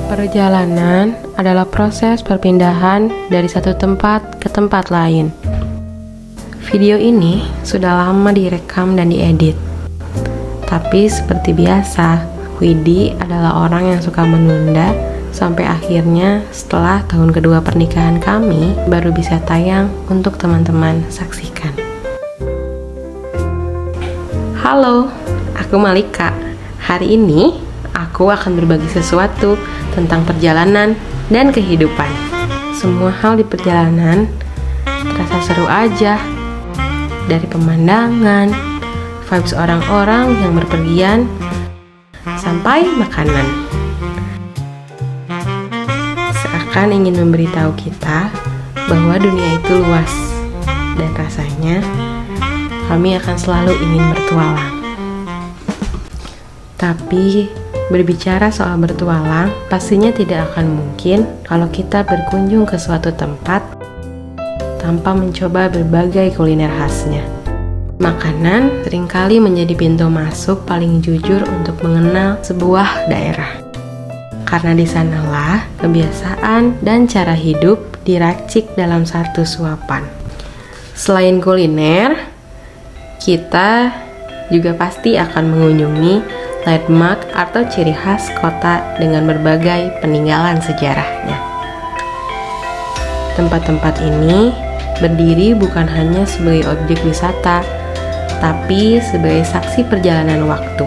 Perjalanan adalah proses perpindahan dari satu tempat ke tempat lain. Video ini sudah lama direkam dan diedit. Tapi seperti biasa, Widi adalah orang yang suka menunda sampai akhirnya setelah tahun kedua pernikahan kami baru bisa tayang untuk teman-teman saksikan. Halo, aku Malika. Hari ini aku akan berbagi sesuatu tentang perjalanan dan kehidupan. Semua hal di perjalanan terasa seru aja. Dari pemandangan, vibes orang-orang yang berpergian, sampai makanan. Seakan ingin memberitahu kita bahwa dunia itu luas, dan rasanya kami akan selalu ingin bertualang. Tapi berbicara soal bertualang pastinya tidak akan mungkin kalau kita berkunjung ke suatu tempat tanpa mencoba berbagai kuliner khasnya. Makanan seringkali menjadi pintu masuk paling jujur untuk mengenal sebuah daerah. Karena di sanalah kebiasaan dan cara hidup diracik dalam satu suapan. Selain kuliner, kita juga pasti akan mengunjungi landmark atau ciri khas kota dengan berbagai peninggalan sejarahnya. Tempat-tempat ini berdiri bukan hanya sebagai objek wisata, tapi sebagai saksi perjalanan waktu,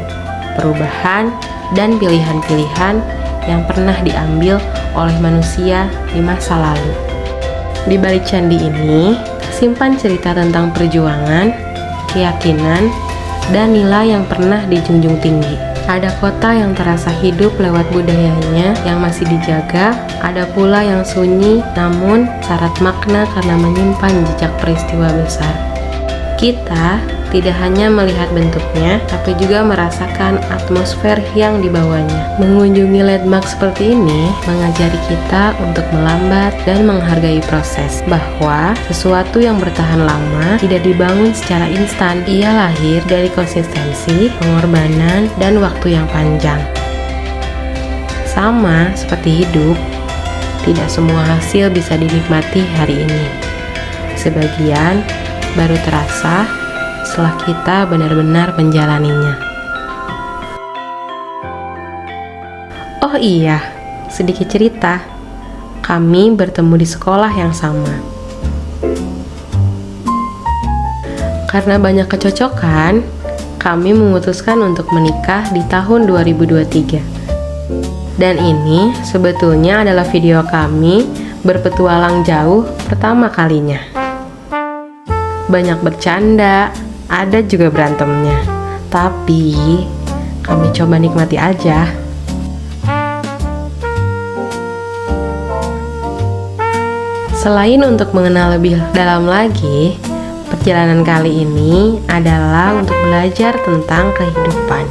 perubahan, dan pilihan-pilihan yang pernah diambil oleh manusia di masa lalu. Di balik candi ini tersimpan cerita tentang perjuangan, keyakinan, dan nilai yang pernah dijunjung tinggi. Ada kota yang terasa hidup lewat budayanya yang masih dijaga, ada pula yang sunyi namun syarat makna karena menyimpan jejak peristiwa besar. Kita tidak hanya melihat bentuknya, tapi juga merasakan atmosfer yang dibawanya. Mengunjungi landmark seperti ini mengajari kita untuk melambat dan menghargai proses, bahwa sesuatu yang bertahan lama tidak dibangun secara instan. Ia lahir dari konsistensi, pengorbanan, dan waktu yang panjang. Sama seperti hidup, tidak semua hasil bisa dinikmati hari ini. Sebagian baru terasa setelah kita benar-benar menjalaninya. Oh iya, sedikit cerita. Kami bertemu di sekolah yang sama. Karena banyak kecocokan, kami memutuskan untuk menikah di tahun 2023. Dan ini sebetulnya adalah video kami berpetualang jauh pertama kalinya. Banyak bercanda, ada juga berantemnya. Tapi kami coba nikmati aja. Selain untuk mengenal lebih dalam lagi, perjalanan kali ini adalah untuk belajar tentang kehidupan,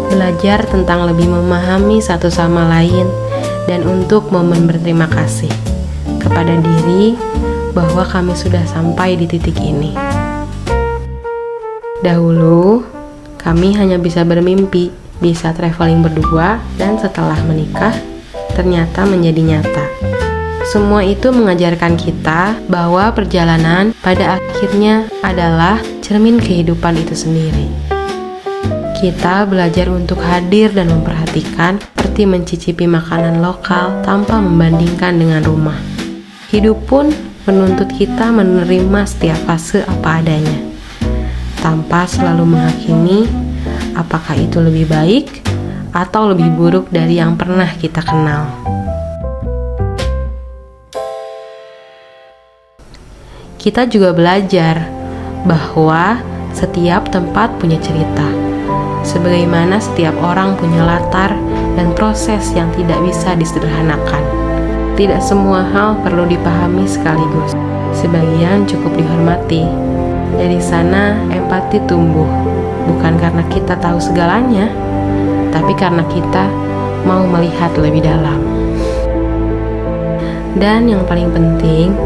belajar tentang lebih memahami satu sama lain, dan untuk momen berterima kasih kepada diri bahwa kami sudah sampai di titik ini. Dahulu, kami hanya bisa bermimpi, bisa traveling berdua, dan setelah menikah, ternyata menjadi nyata. Semua itu mengajarkan kita bahwa perjalanan pada akhirnya adalah cermin kehidupan itu sendiri. Kita belajar untuk hadir dan memperhatikan, seperti mencicipi makanan lokal tanpa membandingkan dengan rumah. Hidup pun menuntut kita menerima setiap fase apa adanya, tanpa selalu menghakimi apakah itu lebih baik atau lebih buruk dari yang pernah kita kenal. Kita juga belajar bahwa setiap tempat punya cerita, sebagaimana setiap orang punya latar dan proses yang tidak bisa disederhanakan. Tidak semua hal perlu dipahami sekaligus, sebagian cukup dihormati. Dari sana empati tumbuh, bukan karena kita tahu segalanya, tapi karena kita mau melihat lebih dalam. Dan yang paling penting,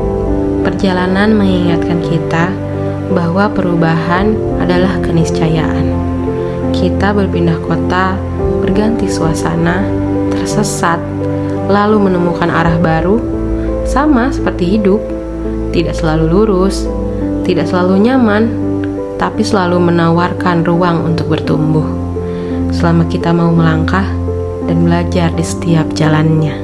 perjalanan mengingatkan kita bahwa perubahan adalah keniscayaan. Kita berpindah kota, berganti suasana, tersesat, lalu menemukan arah baru, sama seperti hidup, tidak selalu lurus, tidak selalu nyaman, tapi selalu menawarkan ruang untuk bertumbuh. Selama kita mau melangkah dan belajar di setiap jalannya.